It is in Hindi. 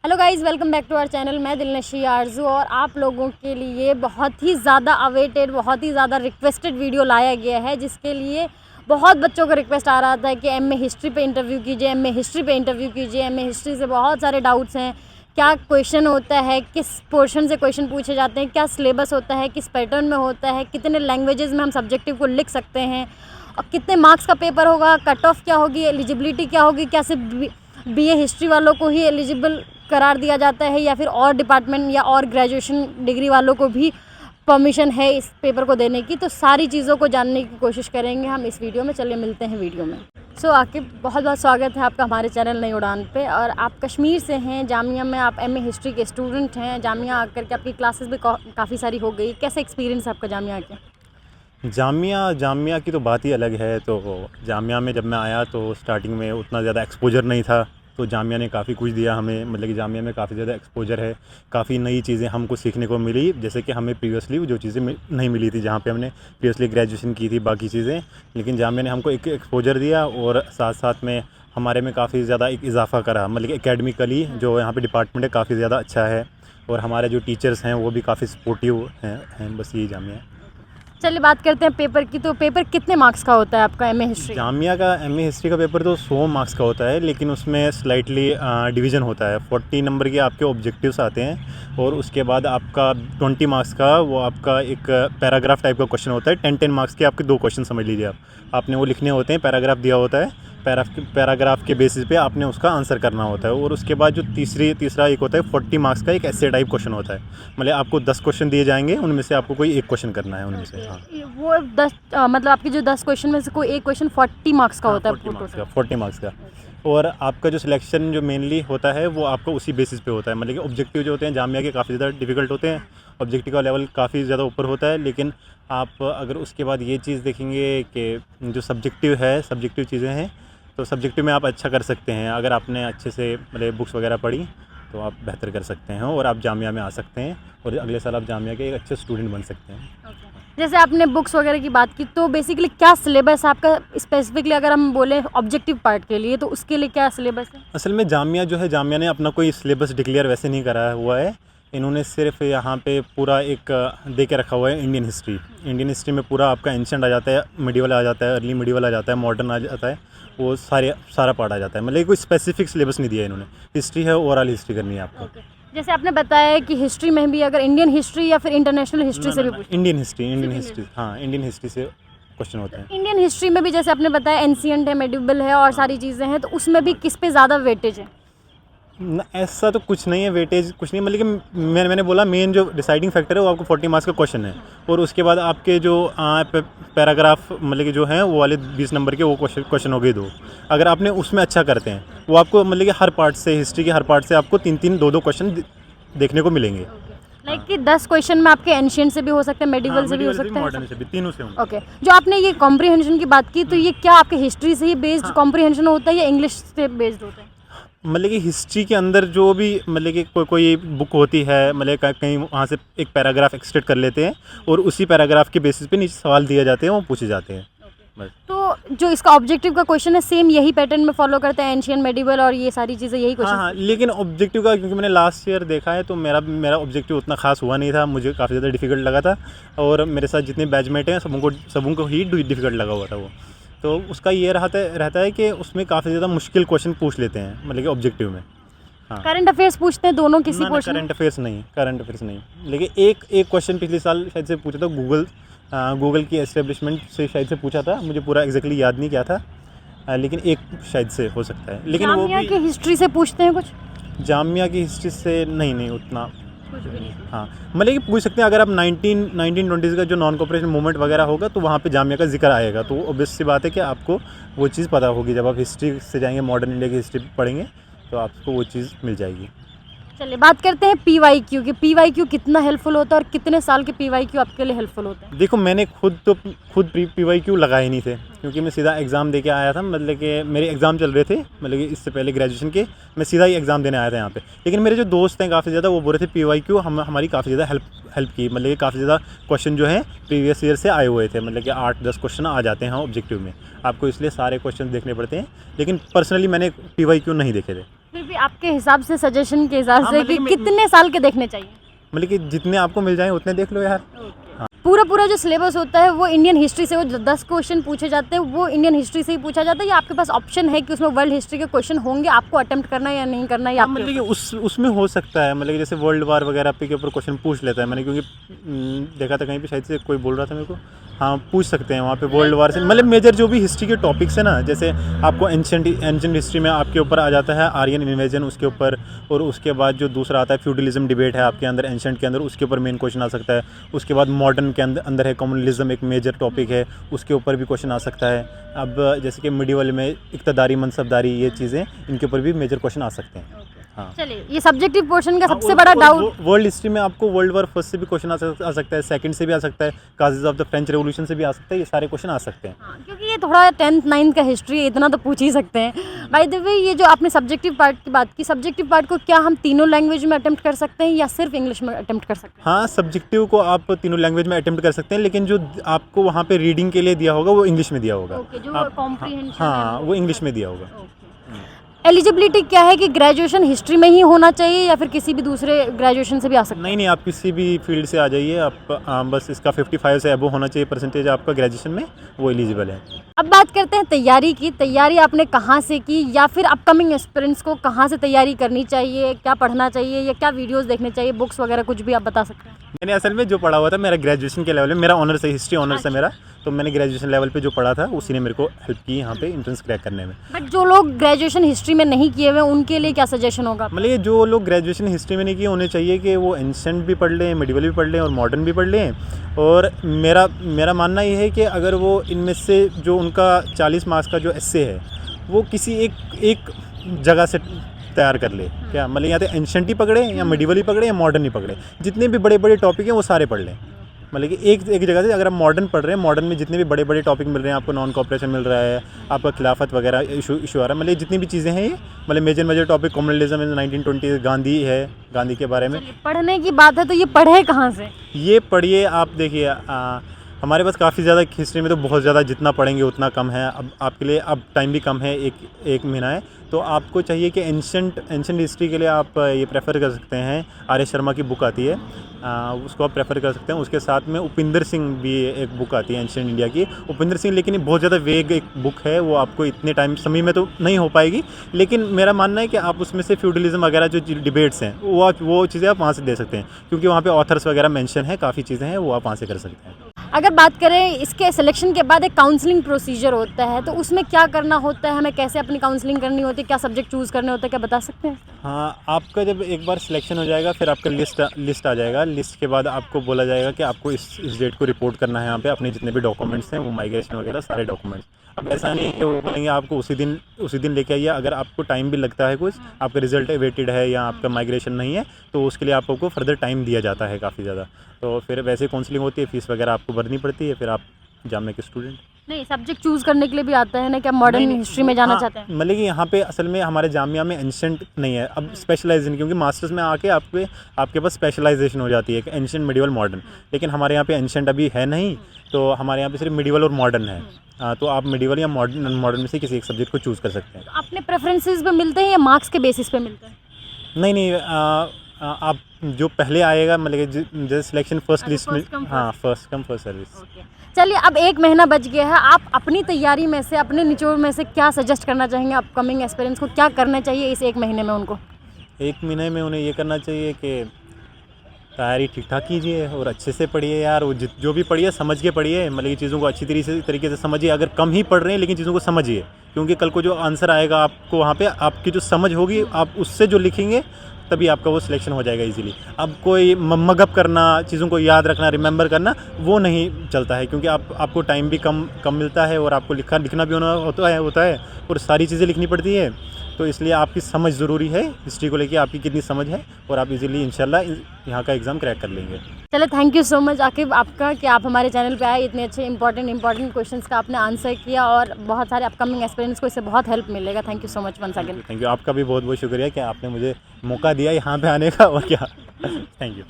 Hello guys, welcome back to our channel. मैं दिलनशी आरजू और आप लोगों के लिए बहुत ही ज़्यादा अवेटेड, बहुत ही ज़्यादा रिक्वेस्टेड वीडियो लाया गया है, जिसके लिए बहुत बच्चों को रिक्वेस्ट आ रहा था कि एमए हिस्ट्री पे इंटरव्यू कीजिए, एमए हिस्ट्री पे इंटरव्यू कीजिए। एमए हिस्ट्री से बहुत सारे डाउट्स हैं, क्या क्वेश्चन होता है, किस पोर्शन से क्वेश्चन पूछे जाते हैं, क्या सिलेबस होता है, किस पैटर्न में होता है, कितने लैंग्वेजेस में हम सब्जेक्टिव को लिख सकते हैं और कितने मार्क्स का पेपर होगा, कट ऑफ क्या होगी, एलिजिबिलिटी क्या होगी, क्या सिर्फ बीए हिस्ट्री वालों को ही एलिजिबल करार दिया जाता है या फिर और डिपार्टमेंट या और ग्रेजुएशन डिग्री वालों को भी परमिशन है इस पेपर को देने की। तो सारी चीज़ों को जानने की कोशिश करेंगे हम इस वीडियो में। चलिए मिलते हैं वीडियो में। आकिब, बहुत बहुत स्वागत है आपका हमारे चैनल नई उड़ान पे। और आप कश्मीर से हैं, जामिया में आप एमए हिस्ट्री के स्टूडेंट हैं। जामिया आकर के आपकी क्लासेस भी काफ़ी सारी हो गई। कैसा एक्सपीरियंस है आपका जामिया के? जामिया की तो बात ही अलग है। तो जामिया में जब मैं आया तो स्टार्टिंग में उतना ज़्यादा एक्सपोजर नहीं था, तो जामिया ने काफ़ी कुछ दिया हमें। मतलब कि जामिया में काफ़ी ज़्यादा एक्सपोजर है, काफ़ी नई चीज़ें हमको सीखने को मिली, जैसे कि हमें प्रीवियसली जो चीज़ें नहीं मिली थी जहाँ पे हमने प्रीवियसली ग्रेजुएशन की थी बाकी चीज़ें। लेकिन जामिया ने हमको एक एक्सपोजर दिया और साथ साथ में हमारे में काफ़ी ज़्यादा एक इजाफा करा। मतलब कि एकेडमिकली जो यहाँ पे डिपार्टमेंट है काफ़ी ज़्यादा अच्छा है और हमारे जो टीचर्स हैं वो भी काफ़ी सपोर्टिव हैं। बस यही जामिया है। चलिए बात करते हैं पेपर की। तो पेपर कितने मार्क्स का होता है आपका एमए हिस्ट्री? जामिया का एमए हिस्ट्री का पेपर तो 100 मार्क्स का होता है, लेकिन उसमें स्लाइटली डिवीज़न होता है। 40 नंबर के आपके ऑब्जेक्टिव्स आते हैं और उसके बाद आपका 20 मार्क्स का वो आपका एक पैराग्राफ टाइप का क्वेश्चन होता है। 10 मार्क्स के आपके 2 क्वेश्चन समझ लीजिए आपने वो लिखने होते हैं। पैराग्राफ दिया होता है, पैराग्राफ के बेसिस पे आपने उसका आंसर करना होता है। और उसके बाद जो तीसरा एक होता है 40 मार्क्स का एक ऐसे टाइप क्वेश्चन होता है। मतलब आपको 10 क्वेश्चन दिए जाएंगे, उनमें से आपको कोई एक क्वेश्चन करना है उनमें से। हाँ, वो 10 मतलब आपके जो 10 क्वेश्चन में से कोई एक क्वेश्चन 40 मार्क्स का होता है। 40 मार्क्स का। और आपका जो सिलेक्शन जो मेनली होता है वो आपको उसी बेसिस पे होता है। मतलब कि ऑब्जेक्टिव जो होते हैं जामिया के काफ़ी ज़्यादा डिफ़िकल्ट होते हैं, ऑब्जेक्टिव का लेवल काफ़ी ज़्यादा ऊपर होता है। लेकिन आप अगर उसके बाद ये चीज़ देखेंगे कि जो सब्जेक्टिव चीज़ें हैं, तो सब्जेक्टिव में आप अच्छा कर सकते हैं। अगर आपने अच्छे से मतलब बुक्स वगैरह पढ़ी तो आप बेहतर कर सकते हैं और आप जामिया में आ सकते हैं और अगले साल आप जामिया के एक अच्छे स्टूडेंट बन सकते हैं। जैसे आपने बुक्स वगैरह की बात की, तो बेसिकली क्या सिलेबस आपका स्पेसिफिकली अगर हम बोलें ऑब्जेक्टिव पार्ट के लिए, तो उसके लिए क्या सिलेबस है? असल में जामिया जो है, जामिया ने अपना कोई सिलेबस डिक्लेयर वैसे नहीं करा हुआ है। इन्होंने सिर्फ यहाँ पे पूरा एक दे के रखा हुआ है इंडियन हिस्ट्री में पूरा आपका एंशिएंट आ जाता है, मिडिवल आ जाता है, अर्ली मिडिवल आ जाता है, मॉडर्न आ जाता है, वो सारा पार्ट आ जाता है। मतलब कोई स्पेसिफिक सिलेबस नहीं दिया इन्होंने। हिस्ट्री है, ओवरऑल हिस्ट्री करनी है आपको। जैसे आपने बताया कि हिस्ट्री में भी अगर इंडियन हिस्ट्री या फिर इंटरनेशनल हिस्ट्री से भी पूछते हैं? इंडियन हिस्ट्री हाँ, इंडियन हिस्ट्री से क्वेश्चन होते हैं। इंडियन हिस्ट्री में भी जैसे आपने बताया एंशिएंट है, मेडिवल है और सारी चीज़ें हैं, तो उसमें भी किस पे ज़्यादा वेटेज है? ऐसा तो कुछ नहीं है, वेटेज कुछ नहीं है। मतलब कि मैंने बोला मेन जो डिसाइडिंग फैक्टर है वो आपको 40 मार्क्स का क्वेश्चन है और उसके बाद आपके जो पैराग्राफ मतलब कि जो हैं वो वाले 20 नंबर के वो क्वेश्चन हो गए 2। अगर आपने उसमें अच्छा करते हैं वो आपको मतलब कि हर पार्ट से, हिस्ट्री के हर पार्ट से आपको 3-3, 2-2 क्वेश्चन देखने को मिलेंगे। लाइक कि 10 क्वेश्चन में आपके एंशिएंट से भी हो सकते हैं, मेडिवल से भी हो सकते हैं, मॉडर्न से भी, तीनों से होंगे। ओके। जो आपने ये कॉम्प्रिहेंशन की बात की, तो ये क्या आपके हिस्ट्री से ही बेस्ड कॉम्प्रिहेंशन होता है या इंग्लिश से बेस्ड होता है? मतलब कि हिस्ट्री के अंदर जो भी मतलब कि कोई बुक होती है, मतलब कहीं वहाँ से एक पैराग्राफ एक्सट्रैक्ट कर लेते हैं और उसी पैराग्राफ के बेसिस पे नीचे सवाल दिए जाते हैं, वो पूछे जाते हैं। तो जो इसका ऑब्जेक्टिव का क्वेश्चन है सेम यही पैटर्न में फॉलो करते हैं, एंशिएंट, मेडिवल और ये सारी चीज़ें यही क्वेश्चन? हाँ, लेकिन ऑब्जेक्टिव का क्योंकि मैंने लास्ट ईयर देखा है तो मेरा ऑब्जेक्टिव उतना खास हुआ नहीं था, मुझे काफ़ी ज़्यादा डिफिकल्ट लगा था और मेरे साथ जितने बैचमेट हैं सबों को ही डिफिकल्ट लगा हुआ था वो। तो उसका ये रहता है कि उसमें काफ़ी ज़्यादा मुश्किल क्वेश्चन पूछ लेते हैं, मतलब कि ऑब्जेक्टिव में। हाँ, करंट अफेयर्स पूछते हैं दोनों किसी पोर्शन? करंट अफेयर्स नहीं, लेकिन एक क्वेश्चन पिछले साल शायद से पूछा था, गूगल की एस्टेब्लिशमेंट से शायद से पूछा था, मुझे पूरा एग्जैक्टली याद नहीं क्या था, लेकिन एक शायद से हो सकता है। लेकिन वो जामिया की हिस्ट्री से पूछते हैं कुछ? जामिया की हिस्ट्री से नहीं उतना। हाँ, मतलब कि पूछ सकते हैं। अगर आप 1920 का जो नॉन कॉपरेशन मूवमेंट वगैरह होगा तो वहाँ पे जामिया का जिक्र आएगा, तो ऑब्वियस सी बात है कि आपको वो चीज़ पता होगी। जब आप हिस्ट्री से जाएंगे, मॉडर्न इंडिया की हिस्ट्री पढ़ेंगे तो आपको वो चीज़ मिल जाएगी। चलिए बात करते हैं पीवाईक्यू की। पीवाईक्यू कितना हेल्पफुल होता है और कितने साल के पीवाईक्यू आपके लिए हेल्पफुल होते हैं? देखो, मैंने खुद पीवाईक्यू लगाए ही नहीं थे, क्योंकि मैं सीधा एग्ज़ाम दे के आया था। मतलब कि मेरे एग्ज़ाम चल रहे थे, मतलब कि इससे पहले ग्रेजुएशन के मैं सीधा ही एग्ज़ाम देने आया था यहाँ पे। लेकिन मेरे जो दोस्त हैं काफ़ी ज़्यादा वो बोल रहे थे पीवाईक्यू हमारी काफ़ी ज़्यादा हेल्प की। मतलब कि काफ़ी ज़्यादा क्वेश्चन जो हैं प्रीवियस ईयर से आए हुए थे, मतलब कि 8-10 क्वेश्चन आ जाते हैं ऑब्जेक्टिव में, आपको इसलिए सारे क्वेश्चन देखने पड़ते हैं। लेकिन पर्सनली मैंने पीवाईक्यू नहीं देखे थे। फिर भी आपके हिसाब से, सजेशन के हिसाब हाँ, से, मतलब कि कितने साल के देखने चाहिए? मतलब कि जितने आपको मिल जाएँ उतने देख लो यार। पूरा जो सिलेबस होता है वो इंडियन हिस्ट्री से, वो 10 क्वेश्चन पूछे जाते हैं वो इंडियन हिस्ट्री से ही पूछा जाता है, या आपके पास ऑप्शन है कि उसमें वर्ल्ड हिस्ट्री के क्वेश्चन होंगे, आपको अटेम्प्ट करना है या नहीं करना है, या हाँ, मतलब कि उसमें हो सकता है, मतलब कि जैसे वर्ल्ड वार वगैरह पे के ऊपर क्वेश्चन पूछ लेता है मैंने, क्योंकि देखा था कहीं पे, शायद से कोई बोल रहा था मेरे को। हाँ, पूछ सकते हैं वहाँ पे वर्ल्ड वार से, मतलब मेजर जो भी हिस्ट्री के टॉपिक्स है ना, जैसे आपको एंशंट हिस्ट्री में आपके ऊपर आ जाता है आर्यन इन्वेजन, उसके ऊपर, और उसके बाद जो दूसरा आता है फ्यूडलिज्म डिबेट है आपके अंदर एंशंट के अंदर, उसके ऊपर मेन क्वेश्चन आ सकता है। उसके बाद मॉडर्न के अंदर है कम्युनलिज्म, एक मेजर टॉपिक है, उसके ऊपर भी क्वेश्चन आ सकता है। अब जैसे कि मिडिवल में इक़्तिदारी मनसबदारी, ये चीज़ें, इनके ऊपर भी मेजर क्वेश्चन आ सकते हैं। हाँ, चलिए, ये सब्जेक्टिव पोर्शन का सबसे बड़ा डाउट। वर्ल्ड हिस्ट्री में आपको वर्ल्ड वॉर फर्स्ट से भी क्वेश्चन आ सकता है, सेकंड से भी आ सकता है, causes of the French revolution से भी आ सकता है, ये सारे क्वेश्चन आ सकते हैं। हाँ, क्योंकि ये थोड़ा 10th 9th का हिस्ट्री है, इतना तो पूछ ही सकते हैं। बाय द वे, ये जो आपने सब्जेक्टिव पार्ट की बात की, सब्जेक्टिव पार्ट को क्या हम तीनों लैंग्वेज में अटेम्प्ट कर सकते हैं या सिर्फ इंग्लिश में अटेम्प्ट कर सकते हैं? हाँ, सब्जेक्टिव को आप तीनों लैंग्वेज में अटेम्प्ट कर सकते हैं, लेकिन जो आपको वहाँ पे रीडिंग के लिए दिया होगा वो इंग्लिश में दिया होगा। ओके, जो आप- कॉम्प्रिहेंशन हाँ, वो इंग्लिश में दिया होगा। एलिजिबिलिटी क्या है कि ग्रेजुएशन हिस्ट्री में ही होना चाहिए या फिर किसी भी दूसरे ग्रेजुएशन से भी आ सकते हैं? नहीं, आप किसी भी फील्ड से आ जाइए, आप बस इसका 55 से अबव होना चाहिए परसेंटेज आपका ग्रेजुएशन में, वो एलिजिबल है। अब बात करते हैं तैयारी की। तैयारी आपने कहाँ से की, या फिर अपकमिंग एस्पिरेंट्स को कहाँ से तैयारी करनी चाहिए, क्या पढ़ना चाहिए या क्या वीडियोस देखने चाहिए, बुक्स वगैरह कुछ भी आप बता सकते हैं? मैंने असल में जो पढ़ा हुआ था, मेरा ग्रेजुएशन के लेवल में, मेरा ऑनर्स है, हिस्ट्री ऑनर्स है मेरा, तो मैंने ग्रेजुएशन लेवल पे जो पढ़ा था उसी ने मेरे को हेल्प की यहाँ पे एंट्रेंस क्रैक करने में। बट जो लोग ग्रेजुएशन हिस्ट्री में नहीं किए हुए उनके लिए क्या सजेशन होगा? मतलब ये जो लोग ग्रेजुएशन हिस्ट्री में नहीं किए, उन्हें चाहिए कि वो एंशंट भी पढ़ लें, मिडिवल भी पढ़ लें और मॉडर्न भी पढ़ लें। और मेरा मानना ये है कि अगर वो इनमें से जो उनका 40 मार्क्स का जो एस्से है वो किसी एक जगह से तैयार कर ले, क्या मतलब या तो एंशंट ही पकड़े या मिडिवल ही पकड़े या मॉडर्न ही पकड़े, जितने भी बड़े बड़े टॉपिक हैं वो सारे पढ़ लें। मतलब कि एक जगह से अगर आप मॉडर्न पढ़ रहे हैं, मॉडर्न में जितने भी बड़े बड़े टॉपिक मिल रहे हैं आपको, नॉन कॉपरेशन मिल रहा है, आपका खिलाफत वगैरह इशू आ रहा है, मतलब जितनी भी चीज़ें हैं ये, मतलब मेजर टॉपिक कम्युनलिज्म इन 1920, गांधी है, गांधी के बारे में। पढ़ने की बात है तो ये पढ़े कहाँ से? ये पढ़िए, आप देखिए, हमारे पास काफ़ी ज़्यादा हिस्ट्री में तो बहुत ज़्यादा, जितना पढ़ेंगे उतना कम है। अब आपके लिए अब टाइम भी कम है, एक महीना है, तो आपको चाहिए कि एंशंट हिस्ट्री के लिए आप ये प्रेफर कर सकते हैं, आर एस शर्मा की बुक आती है, उसको आप प्रेफर कर सकते हैं। उसके साथ में उपिंदर सिंह भी एक बुक आती है एंशंट इंडिया की, उपिंदर सिंह, लेकिन ये बहुत ज़्यादा वेग एक बुक है, वो आपको इतने टाइम समय में तो नहीं हो पाएगी, लेकिन मेरा मानना है कि आप उसमें से फ्यूडलिज्म वगैरह जो डिबेट्स हैं वो चीज़ें आप वहाँ से दे सकते हैं, क्योंकि वहाँ पे ऑथर्स वगैरह मेंशन है, काफ़ी चीज़ें हैं, वो आप वहाँ से कर सकते हैं। अगर बात करें इसके सिलेक्शन के बाद एक काउंसलिंग प्रोसीजर होता है, तो उसमें क्या करना होता है, हमें कैसे अपनी काउंसलिंग करनी होती है, क्या सब्जेक्ट चूज़ करने होते हैं, क्या बता सकते हैं? हाँ, आपका जब एक बार सिलेक्शन हो जाएगा, फिर आपका लिस्ट आ जाएगा। लिस्ट के बाद आपको बोला जाएगा कि आपको इस डेट को रिपोर्ट करना है यहाँ पे, अपने जितने भी डॉक्यूमेंट्स हैं, वो माइग्रेशन वगैरह सारे डॉक्यूमेंट्स। अब ऐसा नहीं है कि वो बोलेंगे आपको उसी दिन लेके आइए। अगर आपको टाइम भी लगता है, कुछ आपका रिजल्ट वेटेड है या आपका माइग्रेशन नहीं है, तो उसके लिए आपको फर्दर टाइम दिया जाता है काफ़ी ज़्यादा। तो फिर वैसे काउंसलिंग होती है, फीस वगैरह आपको भरनी पड़ती है, फिर आप जामिया के स्टूडेंट। नहीं, सब्जेक्ट चूज़ करने के लिए भी आता है ना, क्या मॉडर्न हिस्ट्री में जाना चाहते हैं? मतलब कि यहाँ पे असल में हमारे जामिया में एंशंट नहीं है, अब स्पेशलाइजेशन, क्योंकि मास्टर्स में आके आपके पास स्पेशलाइजेशन हो जाती है कि एंशंट, मिडिवल, मॉडर्न, लेकिन हमारे यहाँ पे एंशंट अभी है नहीं, तो हमारे यहाँ पे सिर्फ मिडिवल और मॉडर्न है। तो आप मिडिवल या मॉडर्न में से किसी एक सब्जेक्ट को चूज़ कर सकते हैं। तो अपने प्रेफरेंसेस पे मिलते हैं या मार्क्स के बेसिस पे मिलते हैं? नहीं, आप जो पहले आएगा, मतलब कि जैसे सिलेक्शन फर्स्ट लिस्ट में, first come, हाँ, फर्स्ट कम फर्स्ट सर्विस। चलिए, अब 1 महीना बच गया है, आप अपनी तैयारी में से, अपने निचोड़ में से क्या सजेस्ट करना चाहेंगे अपकमिंग एस्पिरेंट्स को, क्या करना चाहिए इस 1 महीने में उनको? 1 महीने में उन्हें ये करना चाहिए कि तैयारी ठीक ठाक कीजिए और अच्छे से पढ़िए यार, वो जो भी पढ़िए समझ के पढ़िए, मतलब ये चीज़ों को अच्छी तरीके से समझिए। अगर कम ही पढ़ रहे हैं, लेकिन चीज़ों को समझिए, क्योंकि कल को जो आंसर आएगा आपको वहाँ पे, आपकी जो समझ होगी, आप उससे जो लिखेंगे तभी आपका वो सिलेक्शन हो जाएगा इजीली। अब कोई मगअप करना, चीज़ों को याद रखना, रिमेंबर करना, वो नहीं चलता है, क्योंकि आपको टाइम भी कम मिलता है और आपको लिखना भी होता है और सारी चीज़ें लिखनी पड़ती है। तो इसलिए आपकी समझ ज़रूरी है, हिस्ट्री को लेके आपकी कितनी समझ है, और आप इजीली इंशाल्लाह यहाँ का एग्ज़ाम क्रैक कर लेंगे। चलो, thank you so much Aqib आपका कि आप हमारे चैनल पे आए, इतने अच्छे इंपॉर्टेंट क्वेश्चंस का आपने आंसर किया, और बहुत सारे अपकमिंग एस्पिरेंट्स को इससे बहुत हेल्प मिलेगा। Thank you so much once again. Thank you, आपका भी बहुत बहुत शुक्रिया कि आपने मुझे मौका दिया यहाँ पे आने का, और क्या। Thank you.